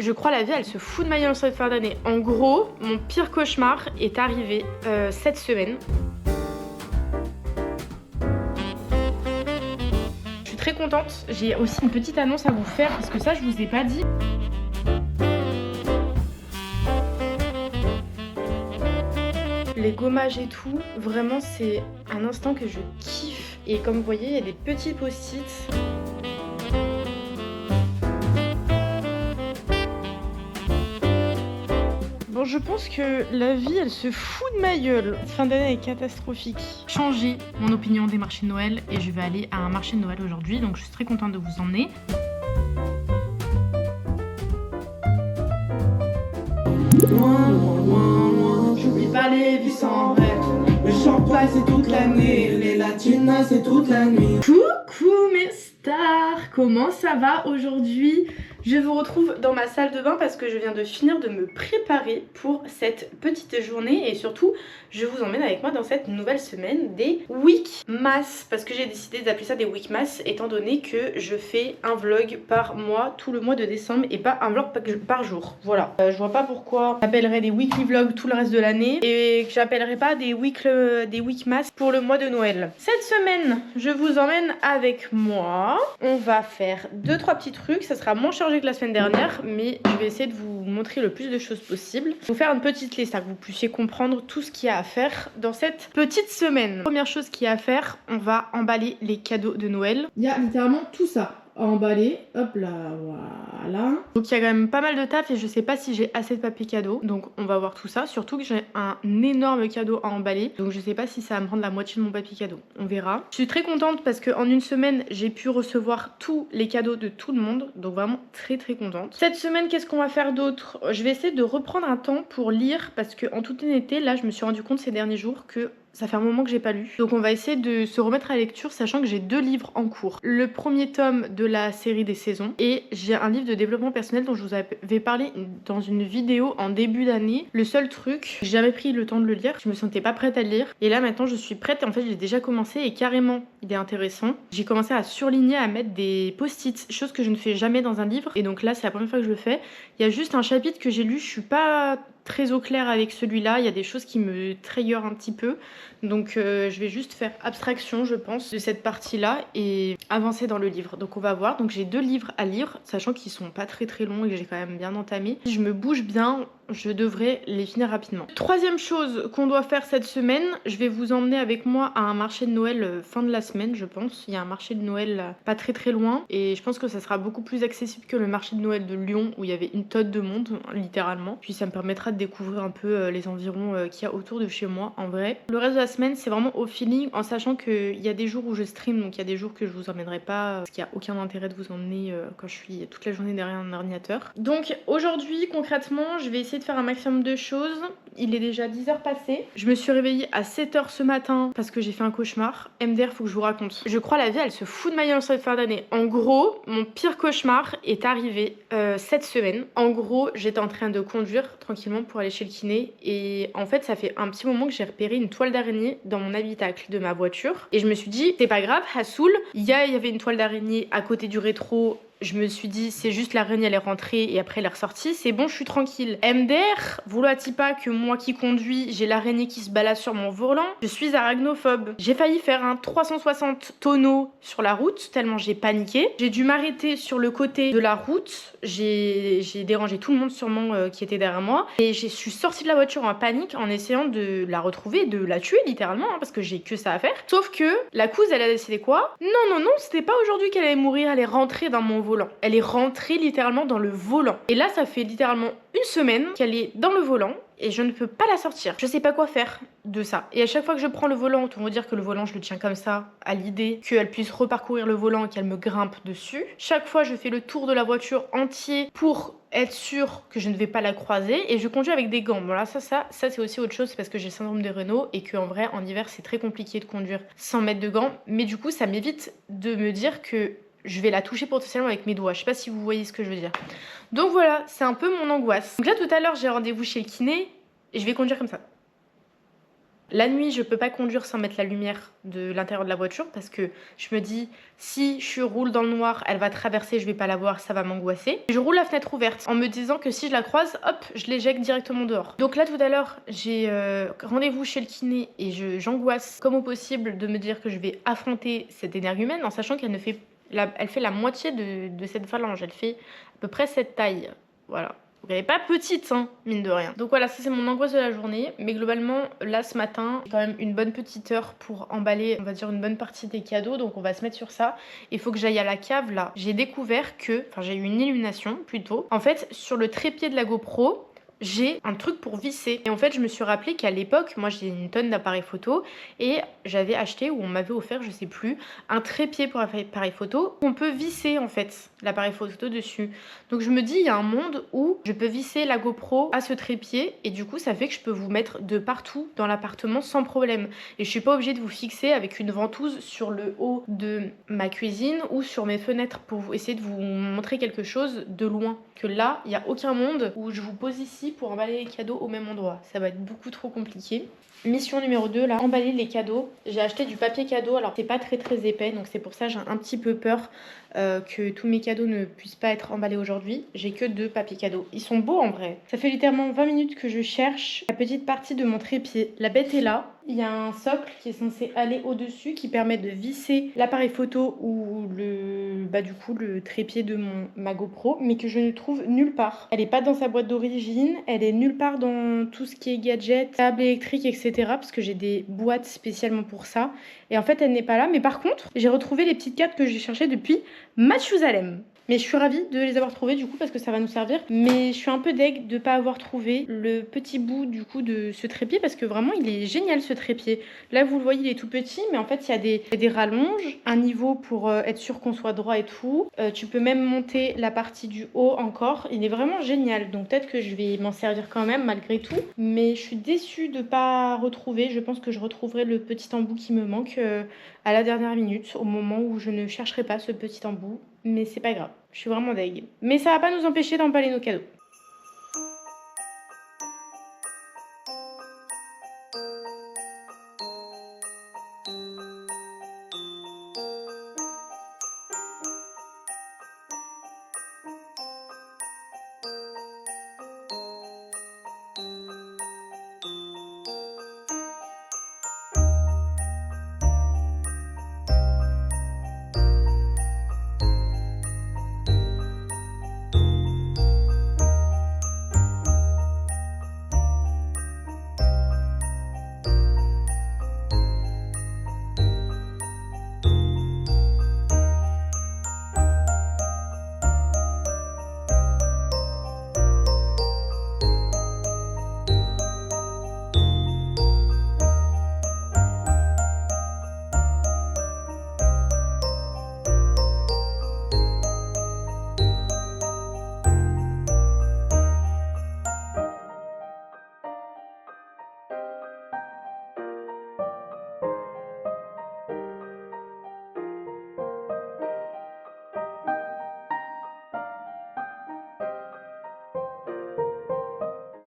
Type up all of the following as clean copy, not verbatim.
Je crois la vie elle se fout de ma gueule en cette fin d'année. En gros, mon pire cauchemar est arrivé cette semaine. Je suis très contente. J'ai aussi une petite annonce à vous faire parce que ça je vous ai pas dit. Les gommages et tout, vraiment c'est un instant que je kiffe. Et comme vous voyez, il y a des petits post-it. Bon, je pense que la vie, elle se fout de ma gueule. Cette fin d'année est catastrophique. Changer mon opinion des marchés de Noël et je vais aller à un marché de Noël aujourd'hui, donc je suis très contente de vous emmener. J'oublie pas les vies sans rêve. Le champagne c'est toute l'année, les latinas c'est toute la nuit. Coucou mes stars, comment ça va aujourd'hui? Je vous retrouve dans ma salle de bain parce que je viens de finir de me préparer pour cette petite journée et surtout je vous emmène avec moi dans cette nouvelle semaine des Weekmas parce que j'ai décidé d'appeler ça des Weekmas étant donné que je fais un vlog par mois tout le mois de décembre et pas un vlog par jour. Voilà, je vois pas pourquoi j'appellerais des weekly vlogs tout le reste de l'année et que j'appellerais pas des Weekmas pour le mois de Noël. Cette semaine, je vous emmène avec moi. On va faire 2-3 petits trucs, ça sera moins chargé que la semaine dernière, mais je vais essayer de vous montrer le plus de choses possible. Je vais vous faire une petite liste, que vous puissiez comprendre tout ce qu'il y a à faire dans cette petite semaine. Première chose qu'il y a à faire, on va emballer les cadeaux de Noël. Il y a littéralement tout ça à emballer. Hop là, voilà. Donc il y a quand même pas mal de taf et je sais pas si j'ai assez de papier cadeau. Donc on va voir tout ça. Surtout que j'ai un énorme cadeau à emballer. Donc je sais pas si ça va me prendre la moitié de mon papier cadeau. On verra. Je suis très contente parce qu'en une semaine, j'ai pu recevoir tous les cadeaux de tout le monde. Donc vraiment très contente. Cette semaine, qu'est-ce qu'on va faire d'autre? Je vais essayer de reprendre un temps pour lire parce que en toute honnêteté, là je me suis rendu compte ces derniers jours que ça fait un moment que j'ai pas lu. Donc on va essayer de se remettre à la lecture sachant que j'ai 2 livres en cours. Le premier tome de la série des saisons et j'ai un livre de développement personnel dont je vous avais parlé dans une vidéo en début d'année. Le seul truc, j'ai jamais pris le temps de le lire. Je me sentais pas prête à le lire. Et là maintenant je suis prête et en fait j'ai déjà commencé et carrément il est intéressant. J'ai commencé à surligner, à mettre des post-it, chose que je ne fais jamais dans un livre. Et donc là c'est la première fois que je le fais. Il y a juste un chapitre que j'ai lu, je suis pas très au clair avec celui-là, il y a des choses qui me trigger un petit peu, donc je vais juste faire abstraction je pense de cette partie-là et avancer dans le livre. Donc on va voir, donc j'ai 2 livres à lire, sachant qu'ils sont pas très longs et que j'ai quand même bien entamé. Si je me bouge bien, je devrais les finir rapidement. Troisième chose qu'on doit faire cette semaine, je vais vous emmener avec moi à un marché de Noël fin de la semaine je pense. Il y a un marché de Noël pas très loin et je pense que ça sera beaucoup plus accessible que le marché de Noël de Lyon où il y avait une tonne de monde littéralement. Puis ça me permettra de découvrir un peu les environs qu'il y a autour de chez moi en vrai. Le reste de la semaine c'est vraiment au feeling en sachant qu'il y a des jours où je stream donc il y a des jours que je vous emmènerai pas parce qu'il n'y a aucun intérêt de vous emmener quand je suis toute la journée derrière un ordinateur. Donc aujourd'hui concrètement je vais essayer de faire un maximum de choses. Il est déjà 10h passées. Je me suis réveillée à 7h ce matin parce que j'ai fait un cauchemar. MDR, faut que je vous raconte. Je crois la vie elle se fout de ma gueule en cette fin d'année. En gros, mon pire cauchemar est arrivé cette semaine. En gros, j'étais en train de conduire tranquillement pour aller chez le kiné et en fait ça fait un petit moment que j'ai repéré une toile d'araignée dans mon habitacle de ma voiture et je me suis dit c'est pas grave, Hassoul, il y avait une toile d'araignée à côté du rétro. Je me suis dit, c'est juste l'araignée, elle est rentrée et après elle est ressortie, c'est bon, je suis tranquille. MDR, vouloir-t-il pas que moi qui conduis, j'ai l'araignée qui se balade sur mon volant? Je suis arachnophobe. J'ai failli faire un 360 tonneaux sur la route, tellement j'ai paniqué. J'ai dû m'arrêter sur le côté de la route. J'ai dérangé tout le monde sûrement qui était derrière moi. Et je suis sortie de la voiture en panique en essayant de la retrouver, de la tuer littéralement, hein, parce que j'ai que ça à faire. Sauf que la couse, elle a décidé quoi? Non, c'était pas aujourd'hui qu'elle allait mourir, elle est rentrée dans mon volant. Elle est rentrée littéralement dans le volant. Et là, ça fait littéralement une semaine qu'elle est dans le volant et je ne peux pas la sortir. Je sais pas quoi faire de ça. Et à chaque fois que je prends le volant, autant vous dire que le volant, je le tiens comme ça, à l'idée qu'elle puisse reparcourir le volant et qu'elle me grimpe dessus. Chaque fois, je fais le tour de la voiture entier pour être sûre que je ne vais pas la croiser et je conduis avec des gants. Bon là, ça c'est aussi autre chose, c'est parce que j'ai le syndrome de Raynaud et qu'en vrai, en hiver, c'est très compliqué de conduire sans mettre de gants. Mais du coup, ça m'évite de me dire que je vais la toucher potentiellement avec mes doigts. Je sais pas si vous voyez ce que je veux dire. Donc voilà, c'est un peu mon angoisse. Donc là tout à l'heure j'ai rendez-vous chez le kiné et je vais conduire comme ça. La nuit, je peux pas conduire sans mettre la lumière de l'intérieur de la voiture parce que je me dis si je roule dans le noir, elle va traverser, je vais pas la voir, ça va m'angoisser. Je roule la fenêtre ouverte en me disant que si je la croise, hop, je l'éjecte directement dehors. Donc là tout à l'heure, j'ai rendez-vous chez le kiné et j'angoisse comme au possible de me dire que je vais affronter cette énergumène en sachant qu'elle elle fait la moitié de cette phalange, elle fait à peu près cette taille. Voilà. Elle n'est pas petite, hein, mine de rien. Donc voilà, ça c'est mon angoisse de la journée. Mais globalement, là ce matin, j'ai quand même une bonne petite heure pour emballer, on va dire, une bonne partie des cadeaux. Donc on va se mettre sur ça. Il faut que j'aille à la cave là. J'ai découvert que, enfin j'ai eu une illumination plutôt. En fait, sur le trépied de la GoPro, j'ai un truc pour visser. Et en fait, je me suis rappelé qu'à l'époque, moi j'ai une tonne d'appareils photo et j'avais acheté, ou on m'avait offert, je sais plus, un trépied pour appareil photo. On peut visser en fait l'appareil photo dessus. Donc je me dis, il y a un monde où je peux visser la GoPro à ce trépied et du coup, ça fait que je peux vous mettre de partout dans l'appartement sans problème. Et je suis pas obligée de vous fixer avec une ventouse sur le haut de ma cuisine ou sur mes fenêtres pour essayer de vous montrer quelque chose de loin. Que là, il n'y a aucun monde où je vous pose ici pour emballer les cadeaux au même endroit. Ça va être beaucoup trop compliqué. Mission numéro 2, là, emballer les cadeaux. J'ai acheté du papier cadeau, alors c'est pas très épais, donc c'est pour ça que j'ai un petit peu peur que tous mes cadeaux ne puissent pas être emballés aujourd'hui. J'ai que 2 papiers cadeaux. Ils sont beaux en vrai. Ça fait littéralement 20 minutes que je cherche la petite partie de mon trépied. La bête est là. Il y a un socle qui est censé aller au-dessus qui permet de visser l'appareil photo ou le trépied de ma GoPro, mais que je ne trouve nulle part. Elle n'est pas dans sa boîte d'origine, elle est nulle part dans tout ce qui est gadget, câble électrique, etc. parce que j'ai des boîtes spécialement pour ça. Et en fait, elle n'est pas là. Mais par contre, j'ai retrouvé les petites cartes que j'ai cherchées depuis Mathusalem. Mais je suis ravie de les avoir trouvées du coup parce que ça va nous servir. Mais je suis un peu deg de pas avoir trouvé le petit bout du coup de ce trépied parce que vraiment il est génial ce trépied. Là vous le voyez, il est tout petit mais en fait il y a des rallonges, un niveau pour être sûr qu'on soit droit et tout. Tu peux même monter la partie du haut encore. Il est vraiment génial. Donc peut-être que je vais m'en servir quand même malgré tout. Mais je suis déçue de pas retrouver. Je pense que je retrouverai le petit embout qui me manque à la dernière minute au moment où je ne chercherai pas ce petit embout. Mais c'est pas grave, je suis vraiment deg. Mais ça va pas nous empêcher d'emballer nos cadeaux.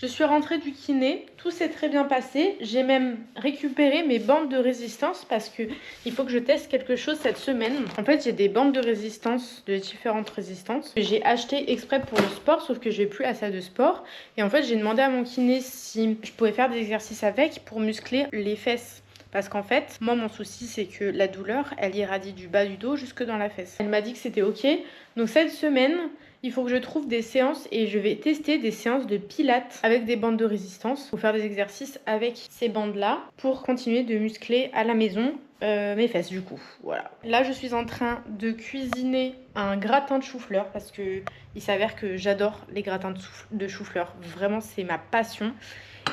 Je suis rentrée du kiné, tout s'est très bien passé. J'ai même récupéré mes bandes de résistance parce que il faut que je teste quelque chose cette semaine. En fait, j'ai des bandes de résistance de différentes résistances que j'ai achetées exprès pour le sport, sauf que j'ai plus à ça de sport. Et en fait, j'ai demandé à mon kiné si je pouvais faire des exercices avec pour muscler les fesses. Parce qu'en fait, moi, mon souci, c'est que la douleur, elle irradie du bas du dos jusque dans la fesse. Elle m'a dit que c'était ok. Donc cette semaine, il faut que je trouve des séances et je vais tester des séances de pilates avec des bandes de résistance pour faire des exercices avec ces bandes-là pour continuer de muscler à la maison mes fesses du coup. Voilà. Là, je suis en train de cuisiner un gratin de chou-fleur parce que il s'avère que j'adore les gratins de chou-fleur. Vraiment, c'est ma passion.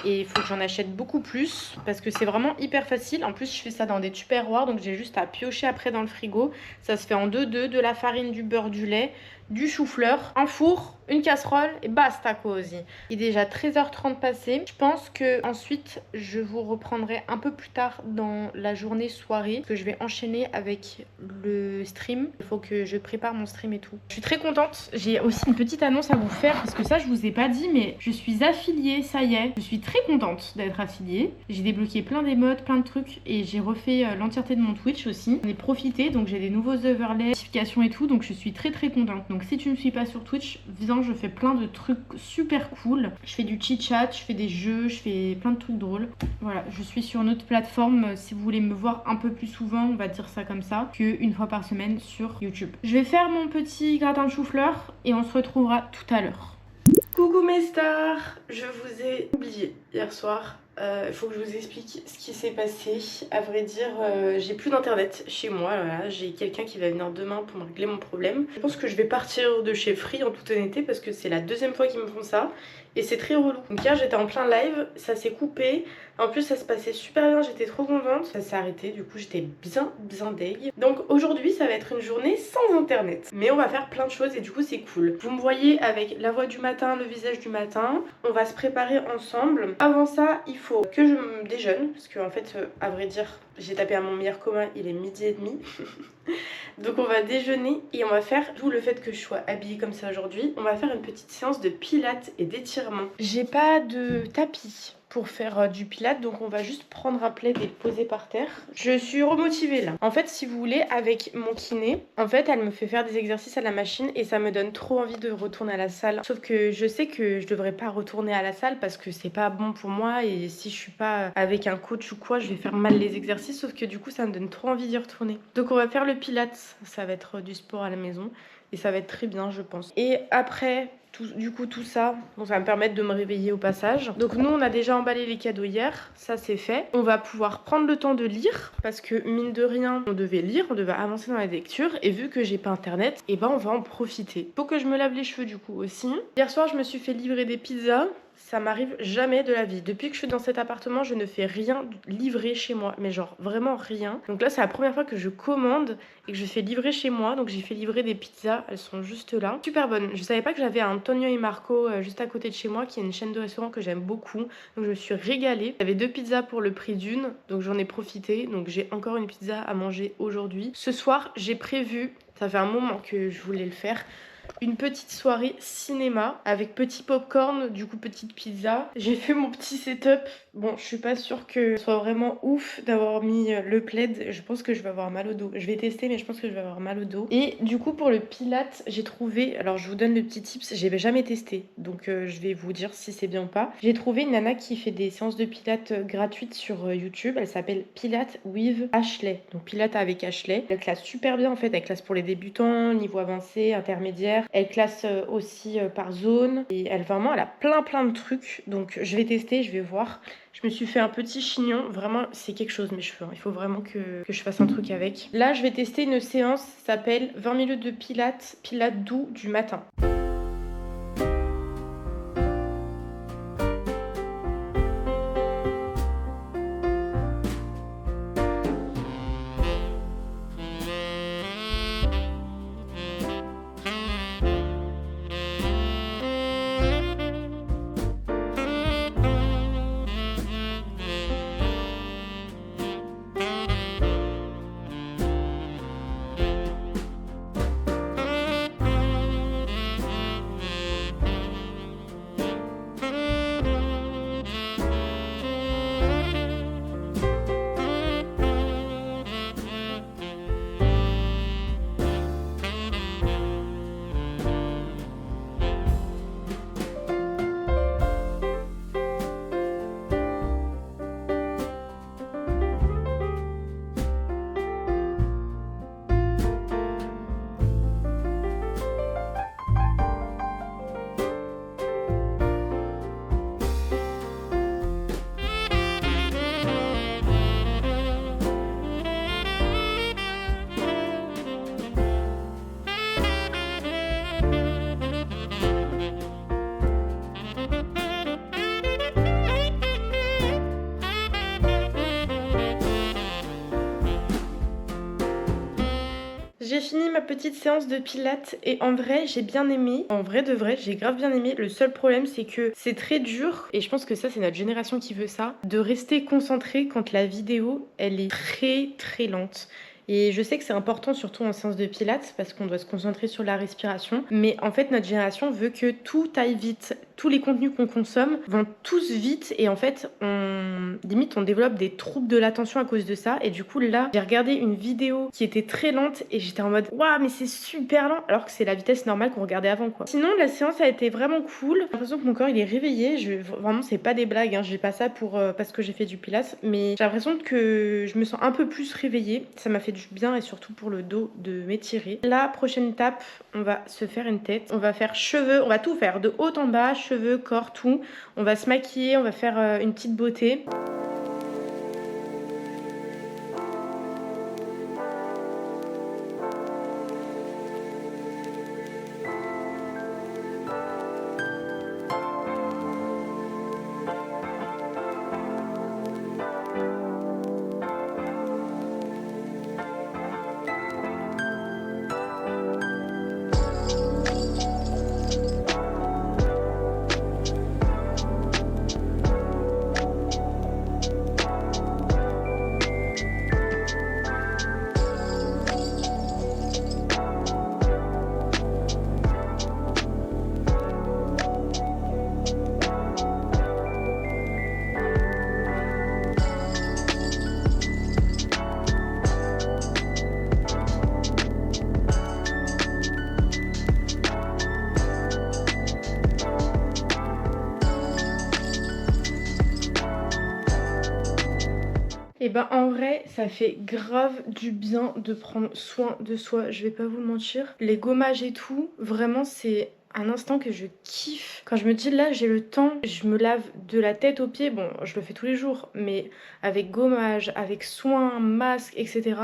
Et il faut que j'en achète beaucoup plus parce que c'est vraiment hyper facile. En plus, je fais ça dans des tupperwares, donc j'ai juste à piocher après dans le frigo. Ça se fait en 2-2, de la farine, du beurre, du lait, du chou-fleur, un four, une casserole et basta cosy. Il est déjà 13h30 passé. Je pense que ensuite je vous reprendrai un peu plus tard dans la journée soirée, que je vais enchaîner avec le stream. Il faut que je prépare mon stream et tout. Je suis très contente. J'ai aussi une petite annonce à vous faire parce que ça je vous ai pas dit, mais je suis affiliée, ça y est. Je suis très contente d'être affiliée. J'ai débloqué plein d'émotes, plein de trucs et j'ai refait l'entièreté de mon Twitch aussi. J'en ai profité, donc j'ai des nouveaux overlays, notifications et tout, donc je suis très contente. Donc si tu ne me suis pas sur Twitch, viens, je fais plein de trucs super cool. Je fais du chit-chat, je fais des jeux, je fais plein de trucs drôles. Voilà, je suis sur une autre plateforme si vous voulez me voir un peu plus souvent, on va dire ça comme ça, qu'une fois par semaine sur YouTube. Je vais faire mon petit gratin de chou-fleur et on se retrouvera tout à l'heure. Coucou mes stars, je vous ai oublié hier soir. Il faut que je vous explique ce qui s'est passé. À vrai dire, j'ai plus d'internet chez moi. Voilà. J'ai quelqu'un qui va venir demain pour me régler mon problème. Je pense que je vais partir de chez Free en toute honnêteté parce que c'est la deuxième fois qu'ils me font ça. Et c'est très relou. Donc hier j'étais en plein live, ça s'est coupé. En plus ça se passait super bien, j'étais trop contente. Ça s'est arrêté, du coup j'étais bien deg. Donc aujourd'hui ça va être une journée sans internet. Mais on va faire plein de choses et du coup c'est cool. Vous me voyez avec la voix du matin, le visage du matin. On va se préparer ensemble. Avant ça il faut que je me déjeune. Parce que en fait à vrai dire j'ai tapé à mon meilleur commun, il est 12h30. Donc on va déjeuner et on va faire, d'où le fait que je sois habillée comme ça aujourd'hui, on va faire une petite séance de pilates et d'étirement. J'ai pas de tapis pour faire du pilates, donc on va juste prendre un plaid et le poser par terre. Je suis remotivée là. En fait, si vous voulez, avec mon kiné, en fait, elle me fait faire des exercices à la machine et ça me donne trop envie de retourner à la salle. Sauf que je sais que je devrais pas retourner à la salle parce que c'est pas bon pour moi et si je suis pas avec un coach ou quoi, je vais faire mal les exercices. Sauf que du coup, ça me donne trop envie d'y retourner. Donc on va faire le pilates, ça va être du sport à la maison et ça va être très bien, je pense. Et après tout ça, bon, ça va me permettre de me réveiller au passage. Donc nous on a déjà emballé les cadeaux hier, ça c'est fait. On va pouvoir prendre le temps de lire parce que mine de rien on devait lire, on devait avancer dans la lecture et vu que j'ai pas internet, et ben on va en profiter. Faut que je me lave les cheveux du coup aussi. Hier soir je me suis fait livrer des pizzas. Ça m'arrive jamais de la vie. Depuis que je suis dans cet appartement, je ne fais rien livrer chez moi. Mais genre vraiment rien. Donc là, c'est la première fois que je commande et que je fais livrer chez moi. Donc j'ai fait livrer des pizzas. Elles sont juste là. Super bonnes. Je savais pas que j'avais un Antonio et Marco juste à côté de chez moi, qui est une chaîne de restaurants que j'aime beaucoup. Donc je me suis régalée. J'avais 2 pizzas pour le prix d'une. Donc j'en ai profité. Donc j'ai encore une pizza à manger aujourd'hui. Ce soir, j'ai prévu, ça fait un moment que je voulais le faire, une petite soirée cinéma avec petit popcorn, du coup petite pizza. J'ai fait mon petit setup. Bon, je suis pas sûre que ce soit vraiment ouf d'avoir mis le plaid. Je pense que je vais avoir mal au dos. Je vais tester, mais je pense que je vais avoir mal au dos. Et du coup, pour le pilates, j'ai trouvé... Alors, je vous donne le petit tips. J'ai jamais testé. Donc, je vais vous dire si c'est bien ou pas. J'ai trouvé une nana qui fait des séances de pilates gratuites sur YouTube. Elle s'appelle Pilates with Ashley. Donc, Pilates avec Ashley. Elle classe super bien, en fait. Elle classe pour les débutants, niveau avancé, intermédiaire. Elle classe aussi par zone. Et elle a plein de trucs. Donc, je vais tester, je vais voir. Je me suis fait un petit chignon, vraiment c'est quelque chose mes cheveux, hein. Il faut vraiment que je fasse un truc avec. Là je vais tester une séance, ça s'appelle 20 minutes de pilates doux du matin. petite séance de pilates et en vrai j'ai bien aimé. En vrai de vrai j'ai grave bien aimé. Le seul problème c'est que c'est très dur et je pense que ça c'est notre génération qui veut ça, de rester concentré quand la vidéo elle est très très lente. Et je sais que c'est important surtout en séance de pilates parce qu'on doit se concentrer sur la respiration. Mais en fait notre génération veut que tout aille vite. Tous les contenus qu'on consomme vont tous vite et en fait limite on développe des troubles de l'attention à cause de ça. Et du coup là j'ai regardé une vidéo qui était très lente et j'étais en mode waouh mais c'est super lent alors que c'est la vitesse normale qu'on regardait avant quoi. Sinon la séance a été vraiment cool. J'ai l'impression que mon corps il est réveillé. Vraiment c'est pas des blagues, hein. Je dis pas ça parce que j'ai fait du pilates, mais j'ai l'impression que je me sens un peu plus réveillée. Ça m'a fait du bien et surtout pour le dos de m'étirer. La prochaine étape, on va se faire une tête. On va faire cheveux, on va tout faire de haut en bas, cheveux, corps, tout. On va se maquiller, on va faire une petite beauté. Et ben en vrai ça fait grave du bien de prendre soin de soi, je vais pas vous mentir. Les gommages et tout, vraiment c'est un instant que je kiffe. Quand je me dis là j'ai le temps, je me lave de la tête aux pieds, bon je le fais tous les jours, mais avec gommage, avec soin, masque, etc.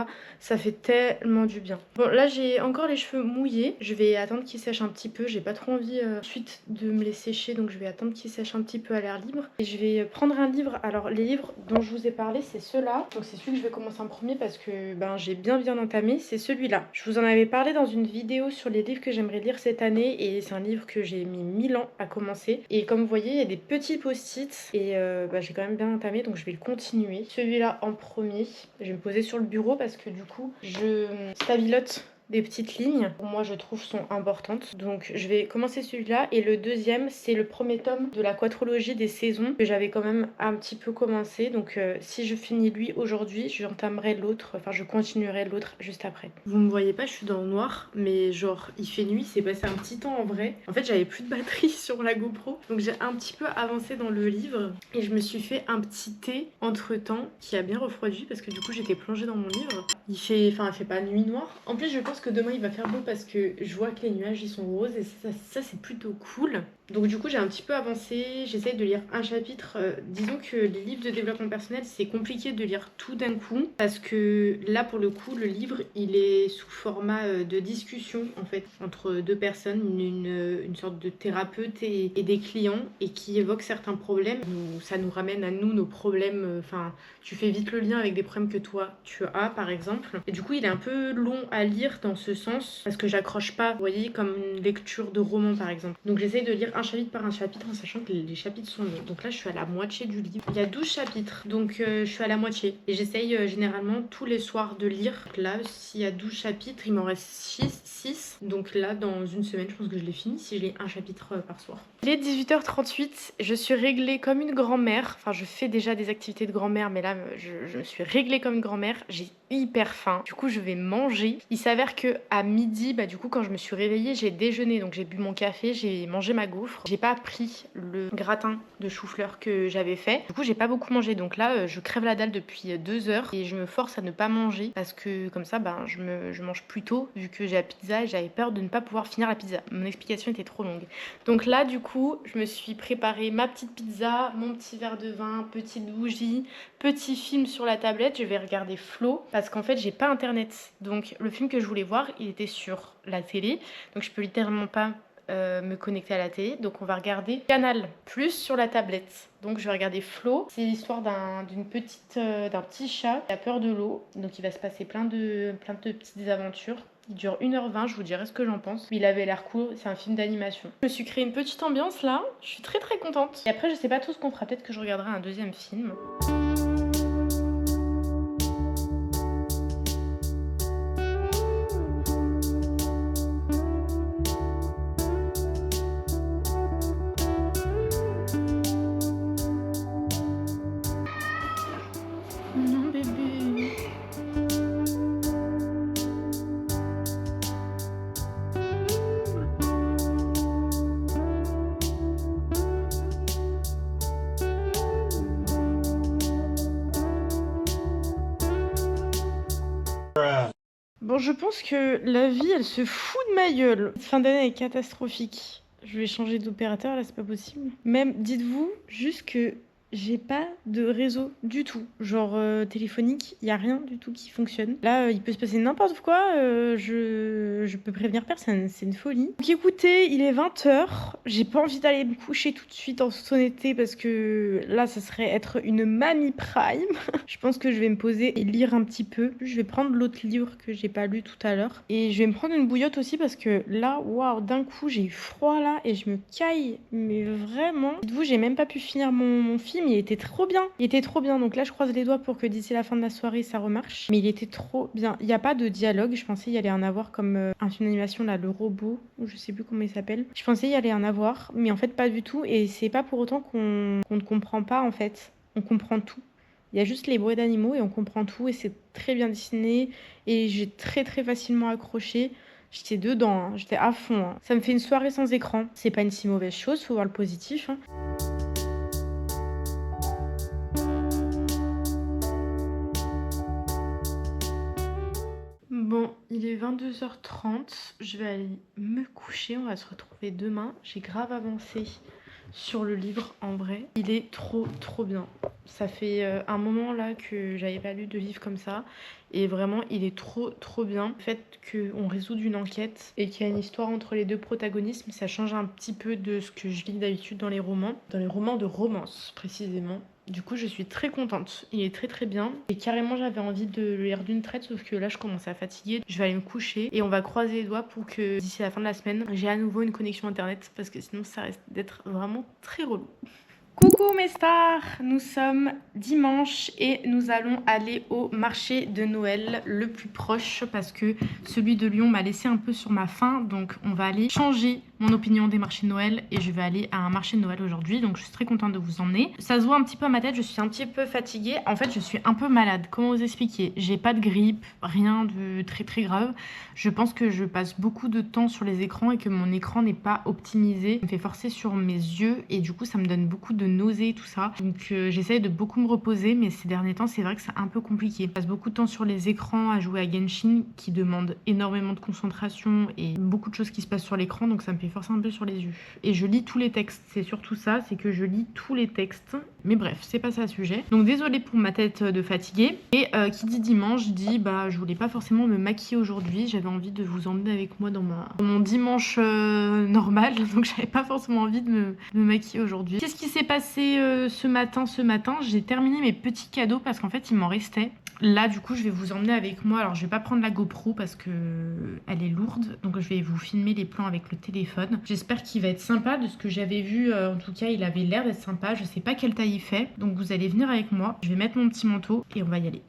Ça fait tellement du bien. Bon là j'ai encore les cheveux mouillés, je vais attendre qu'ils sèchent un petit peu, j'ai pas trop envie ensuite de me les sécher, donc je vais attendre qu'ils sèchent un petit peu à l'air libre. Et je vais prendre un livre, alors les livres dont je vous ai parlé c'est ceux-là, donc c'est celui que je vais commencer en premier parce que ben, j'ai bien entamé, c'est celui-là. Je vous en avais parlé dans une vidéo sur les livres que j'aimerais lire cette année et c'est un livre que j'ai mis 1000 ans à commencer. Et comme vous voyez, il y a des petits post-it et j'ai quand même bien entamé, donc je vais le continuer. Celui-là en premier, je vais me poser sur le bureau parce que du coup, je stabilote des petites lignes, pour moi je trouve sont importantes. Donc je vais commencer celui-là et le deuxième c'est le premier tome de la quadrologie des saisons que j'avais quand même un petit peu commencé. Donc si je finis lui aujourd'hui, j'entamerai l'autre, enfin je continuerai l'autre juste après. Vous me voyez pas, je suis dans le noir, mais genre il fait nuit, c'est passé un petit temps en vrai. En fait j'avais plus de batterie sur la GoPro, donc j'ai un petit peu avancé dans le livre et je me suis fait un petit thé entre temps qui a bien refroidi parce que du coup j'étais plongée dans mon livre. Il fait pas nuit noire. En plus je pense que demain il va faire beau parce que je vois que les nuages ils sont roses et ça c'est plutôt cool. Donc du coup j'ai un petit peu avancé, j'essaye de lire un chapitre. Disons que les livres de développement personnel c'est compliqué de lire tout d'un coup parce que là pour le coup le livre il est sous format de discussion en fait entre deux personnes, une sorte de thérapeute et des clients et qui évoquent certains problèmes. Ça nous ramène à nous nos problèmes, tu fais vite le lien avec des problèmes que toi tu as par exemple. Et du coup il est un peu long à lire dans ce sens parce que j'accroche pas, vous voyez, comme une lecture de roman par exemple. Donc j'essaye de lire un chapitre par un chapitre en sachant que les chapitres sont longs. Donc là je suis à la moitié du livre. Il y a 12 chapitres donc je suis à la moitié et j'essaye généralement tous les soirs de lire. Donc là s'il y a 12 chapitres il m'en reste 6. Donc là dans une semaine je pense que je l'ai fini si je lis un chapitre par soir. Il est 18h38, je suis réglée comme une grand-mère. Enfin je fais déjà des activités de grand-mère mais là je me suis réglée comme une grand-mère. J'ai hyper faim. Du coup je vais manger. Il s'avère que à midi, du coup quand je me suis réveillée, j'ai déjeuné. Donc j'ai bu mon café, j'ai mangé ma gaufre. J'ai pas pris le gratin de chou-fleur que j'avais fait. Du coup j'ai pas beaucoup mangé. Donc là je crève la dalle depuis 2 heures et je me force à ne pas manger parce que comme ça je mange plus tôt vu que j'ai la pizza et j'avais peur de ne pas pouvoir finir la pizza. Mon explication était trop longue. Donc là du coup je me suis préparé ma petite pizza, mon petit verre de vin, petite bougie, petit film sur la tablette. Je vais regarder Flow parce qu'en fait j'ai pas internet. Donc le film que je voulais voir il était sur la télé. Donc je peux littéralement pas me connecter à la télé. Donc on va regarder Canal Plus sur la tablette. Donc je vais regarder Flo. C'est l'histoire d'un petit chat qui a peur de l'eau. Donc il va se passer plein de petites aventures. Il dure 1h20, je vous dirai ce que j'en pense. Il avait l'air cool, c'est un film d'animation. Je me suis créé une petite ambiance là, je suis très très contente. Et après je sais pas tout ce qu'on fera, peut-être que je regarderai un deuxième film. Non bébé. Bon, je pense que la vie, elle se fout de ma gueule. Cette fin d'année est catastrophique. Je vais changer d'opérateur, là, c'est pas possible. Même, dites-vous juste que j'ai pas de réseau du tout. Genre téléphonique, il y a rien du tout qui fonctionne. Là, il peut se passer n'importe quoi, je peux prévenir personne, c'est une folie. Donc écoutez, il est 20h, j'ai pas envie d'aller me coucher tout de suite en toute honnêteté parce que là, ça serait être une mamie prime. Je pense que je vais me poser et lire un petit peu. Je vais prendre l'autre livre que j'ai pas lu tout à l'heure. Et je vais me prendre une bouillotte aussi parce que là, waouh, d'un coup, j'ai eu froid là et je me caille. Mais vraiment, dites-vous, j'ai même pas pu finir mon film. Il était trop bien. Il était trop bien. Donc là, je croise les doigts pour que d'ici la fin de la soirée, ça remarche. Mais il était trop bien. Il n'y a pas de dialogue. Je pensais y allait en avoir comme un film d'animation, là, Le Robot, ou je sais plus comment il s'appelle. Je pensais y aller en avoir, mais en fait, pas du tout. Et c'est pas pour autant qu'on ne comprend pas, en fait. On comprend tout. Il y a juste les bruits d'animaux et on comprend tout. Et c'est très bien dessiné. Et j'ai très, très facilement accroché. J'étais dedans, hein. J'étais à fond. Hein. Ça me fait une soirée sans écran. C'est pas une si mauvaise chose, faut voir le positif. Hein. Bon, il est 22h30, je vais aller me coucher, on va se retrouver demain. J'ai grave avancé sur le livre en vrai. Il est trop bien. Ça fait un moment là que j'avais pas lu de livre comme ça. Et vraiment, il est trop bien. Le fait qu'on résout une enquête et qu'il y a une histoire entre les deux protagonistes, ça change un petit peu de ce que je lis d'habitude dans les romans. Dans les romans de romance, précisément. Du coup, je suis très contente. Il est très bien. Et carrément, j'avais envie de le lire d'une traite, sauf que là, je commence à fatiguer. Je vais aller me coucher et on va croiser les doigts pour que d'ici la fin de la semaine, j'ai à nouveau une connexion internet parce que sinon, ça risque d'être vraiment très relou. Coucou mes stars, nous sommes dimanche et nous allons aller au marché de Noël le plus proche parce que celui de Lyon m'a laissé un peu sur ma faim, donc on va aller changer mon opinion des marchés de Noël et je vais aller à un marché de Noël aujourd'hui, donc je suis très contente de vous emmener. Ça se voit un petit peu à ma tête, je suis un petit peu fatiguée, en fait je suis un peu malade, comment vous expliquer? J'ai pas de grippe, rien de très grave, je pense que je passe beaucoup de temps sur les écrans et que mon écran n'est pas optimisé, ça me fait forcer sur mes yeux et du coup ça me donne beaucoup de nausées et tout ça, donc j'essaye de beaucoup me reposer, mais ces derniers temps c'est vrai que c'est un peu compliqué. Je passe beaucoup de temps sur les écrans à jouer à Genshin qui demande énormément de concentration et beaucoup de choses qui se passent sur l'écran, donc ça me fait forcer un peu sur les yeux. Et je lis tous les textes, c'est surtout ça, c'est que je lis tous les textes, mais bref, c'est pas ça le sujet. Donc désolée pour ma tête de fatiguée. Et qui dit dimanche dit bah je voulais pas forcément me maquiller aujourd'hui, j'avais envie de vous emmener avec moi dans mon dimanche normal, donc j'avais pas forcément envie de me maquiller aujourd'hui. Qu'est-ce qui s'est passé ce matin? J'ai terminé mes petits cadeaux parce qu'en fait il m'en restait. Là du coup je vais vous emmener avec moi, alors je vais pas prendre la GoPro parce que elle est lourde, donc je vais vous filmer les plans avec le téléphone. J'espère qu'il va être sympa, de ce que j'avais vu en tout cas il avait l'air d'être sympa, je sais pas quelle taille il fait, donc vous allez venir avec moi, je vais mettre mon petit manteau et on va y aller.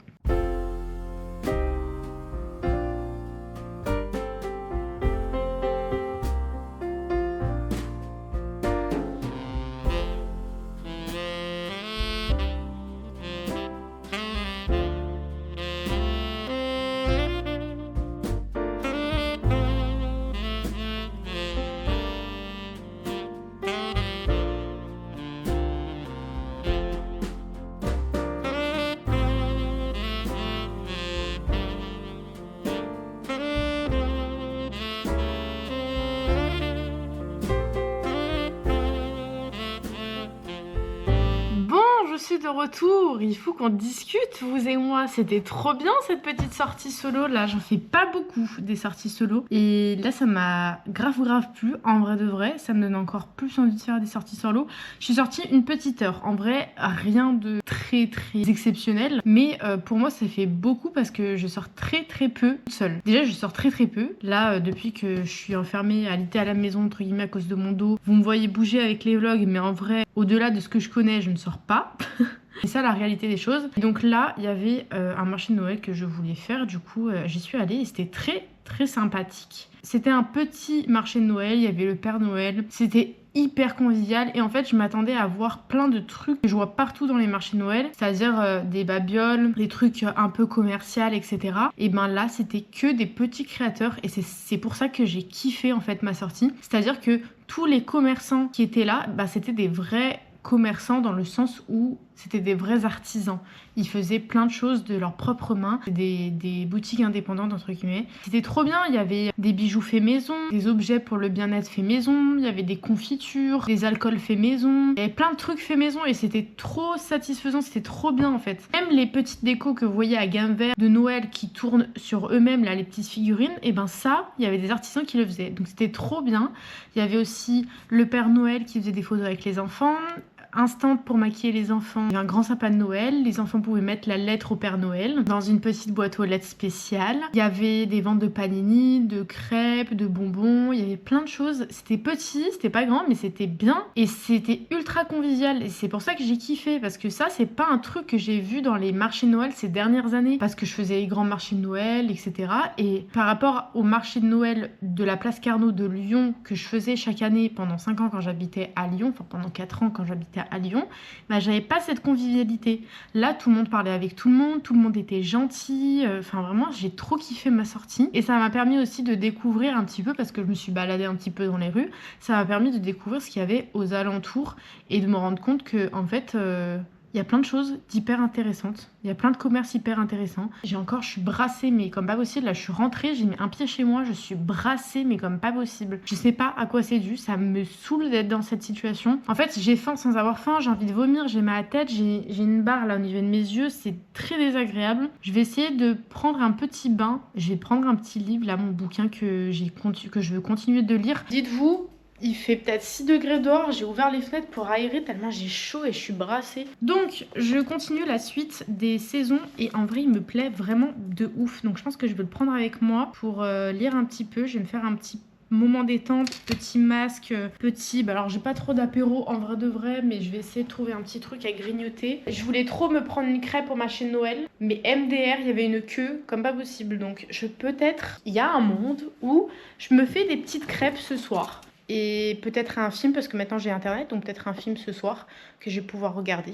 Je suis de retour, il faut qu'on discute vous et moi, c'était trop bien cette petite sortie solo là, j'en fais pas beaucoup des sorties solo et là ça m'a grave plu, en vrai de vrai, ça me donne encore plus envie de faire des sorties solo. Je suis sortie une petite heure, en vrai rien de très exceptionnel, mais pour moi ça fait beaucoup parce que je sors très peu toute seule. Déjà je sors très peu, là depuis que je suis enfermée à la maison entre guillemets à cause de mon dos, vous me voyez bouger avec les vlogs, mais en vrai au-delà de ce que je connais je ne sors pas. C'est ça la réalité des choses. Et donc là, il y avait un marché de Noël que je voulais faire. Du coup, j'y suis allée et c'était très sympathique. C'était un petit marché de Noël, il y avait le Père Noël. C'était hyper convivial et en fait je m'attendais à voir plein de trucs que je vois partout dans les marchés de Noël, c'est-à-dire des babioles, des trucs un peu commerciaux, etc. Et ben là c'était que des petits créateurs et c'est pour ça que j'ai kiffé en fait ma sortie. C'est-à-dire que tous les commerçants qui étaient là, bah, c'était des vrais commerçants dans le sens où c'était des vrais artisans. Ils faisaient plein de choses de leurs propres mains. Des boutiques indépendantes, entre guillemets. C'était trop bien. Il y avait des bijoux faits maison, des objets pour le bien-être faits maison, il y avait des confitures, des alcools faits maison. Il y avait plein de trucs faits maison et c'était trop satisfaisant. C'était trop bien, en fait. Même les petites décos que vous voyez à gamme vert de Noël qui tournent sur eux-mêmes, là, les petites figurines, et ben ça, il y avait des artisans qui le faisaient. Donc c'était trop bien. Il y avait aussi le Père Noël qui faisait des photos avec les enfants. Un stand pour maquiller les enfants. Il y avait un grand sapin de Noël. Les enfants pouvaient mettre la lettre au Père Noël dans une petite boîte aux lettres spéciale. Il y avait des ventes de panini, de crêpes, de bonbons. Il y avait plein de choses. C'était petit, c'était pas grand, mais c'était bien. Et c'était ultra convivial. Et c'est pour ça que j'ai kiffé. Parce que ça, c'est pas un truc que j'ai vu dans les marchés de Noël ces dernières années. Parce que je faisais les grands marchés de Noël, etc. Et par rapport au marché de Noël de la place Carnot de Lyon que je faisais chaque année pendant 5 ans quand j'habitais à Lyon, enfin pendant 4 ans quand j'habitais à Lyon, bah j'avais pas cette convivialité. Là, tout le monde parlait avec tout le monde était gentil. Enfin, vraiment, j'ai trop kiffé ma sortie. Et ça m'a permis aussi de découvrir un petit peu, parce que je me suis baladée un petit peu dans les rues, ça m'a permis de découvrir ce qu'il y avait aux alentours et de me rendre compte que, en fait, il y a plein de choses d'hyper intéressantes. Il y a plein de commerces hyper intéressants. Je suis brassée, mais comme pas possible. Là, je suis rentrée, j'ai mis un pied chez moi, je suis brassée, mais comme pas possible. Je sais pas à quoi c'est dû, ça me saoule d'être dans cette situation. En fait, j'ai faim sans avoir faim, j'ai envie de vomir, j'ai mal à la tête, j'ai une barre là au niveau de mes yeux, c'est très désagréable. Je vais essayer de prendre un petit bain. Je vais prendre un petit livre, là, mon bouquin que je veux continuer de lire. Dites-vous, il fait peut-être 6 degrés dehors, j'ai ouvert les fenêtres pour aérer tellement j'ai chaud et je suis brassée. Donc je continue la suite des saisons et en vrai il me plaît vraiment de ouf. Donc je pense que je vais le prendre avec moi pour lire un petit peu. Je vais me faire un petit moment détente, petit masque, alors j'ai pas trop d'apéro en vrai de vrai, mais je vais essayer de trouver un petit truc à grignoter. Je voulais trop me prendre une crêpe pour ma chaîne Noël, mais MDR il y avait une queue comme pas possible. Donc il y a un monde où je me fais des petites crêpes ce soir. Et peut-être un film, parce que maintenant j'ai internet, donc peut-être un film ce soir que je vais pouvoir regarder.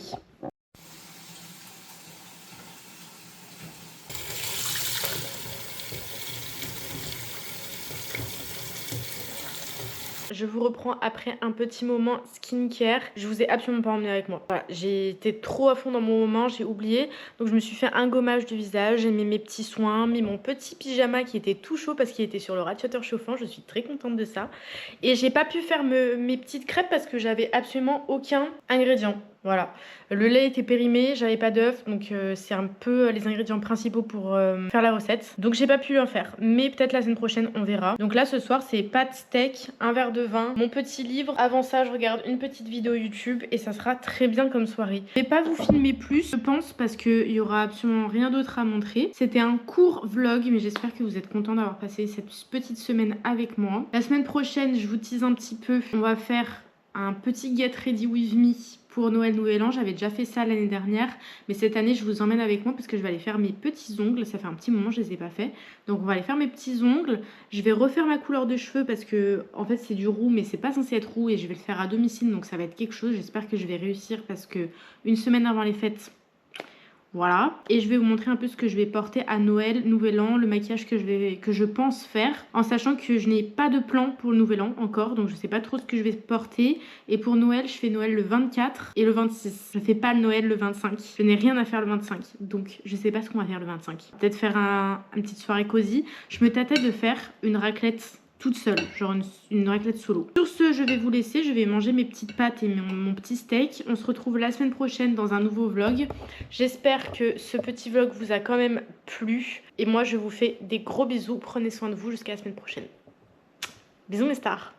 Je vous reprends après un petit moment skincare. Je vous ai absolument pas emmené avec moi. Voilà, j'ai été trop à fond dans mon moment, j'ai oublié. Donc je me suis fait un gommage du visage, j'ai mis mes petits soins, mis mon petit pyjama qui était tout chaud parce qu'il était sur le radiateur chauffant. Je suis très contente de ça. Et j'ai pas pu faire mes petites crêpes parce que j'avais absolument aucun ingrédient. Voilà, le lait était périmé, j'avais pas d'œuf, donc c'est un peu les ingrédients principaux pour faire la recette. Donc j'ai pas pu en faire, mais peut-être la semaine prochaine on verra. Donc là ce soir c'est pâtes, steak, un verre de vin, mon petit livre. Avant ça je regarde une petite vidéo YouTube et ça sera très bien comme soirée. Je vais pas vous filmer plus, je pense, parce qu'il y aura absolument rien d'autre à montrer. C'était un court vlog, mais j'espère que vous êtes contents d'avoir passé cette petite semaine avec moi. La semaine prochaine, je vous tease un petit peu, on va faire un petit Get Ready With Me pour Noël Nouvel An. J'avais déjà fait ça l'année dernière, mais cette année je vous emmène avec moi parce que je vais aller faire mes petits ongles. Ça fait un petit moment je les ai pas fait, donc on va aller faire mes petits ongles. Je vais refaire ma couleur de cheveux parce que en fait c'est du roux, mais c'est pas censé être roux et je vais le faire à domicile, donc ça va être quelque chose. J'espère que je vais réussir parce que une semaine avant les fêtes, voilà. Et je vais vous montrer un peu ce que je vais porter à Noël, Nouvel An, le maquillage que je pense faire, en sachant que je n'ai pas de plan pour le Nouvel An encore, donc je sais pas trop ce que je vais porter. Et pour Noël, je fais Noël le 24 et le 26. Je fais pas le Noël le 25. Je n'ai rien à faire le 25, donc je sais pas ce qu'on va faire le 25. Peut-être faire une petite soirée cosy. Je me tâtais de faire une raclette toute seule, genre une raclette solo. Sur ce, je vais vous laisser, je vais manger mes petites pâtes et mon petit steak. On se retrouve la semaine prochaine dans un nouveau vlog. J'espère que ce petit vlog vous a quand même plu. Et moi, je vous fais des gros bisous. Prenez soin de vous jusqu'à la semaine prochaine. Bisous mes stars.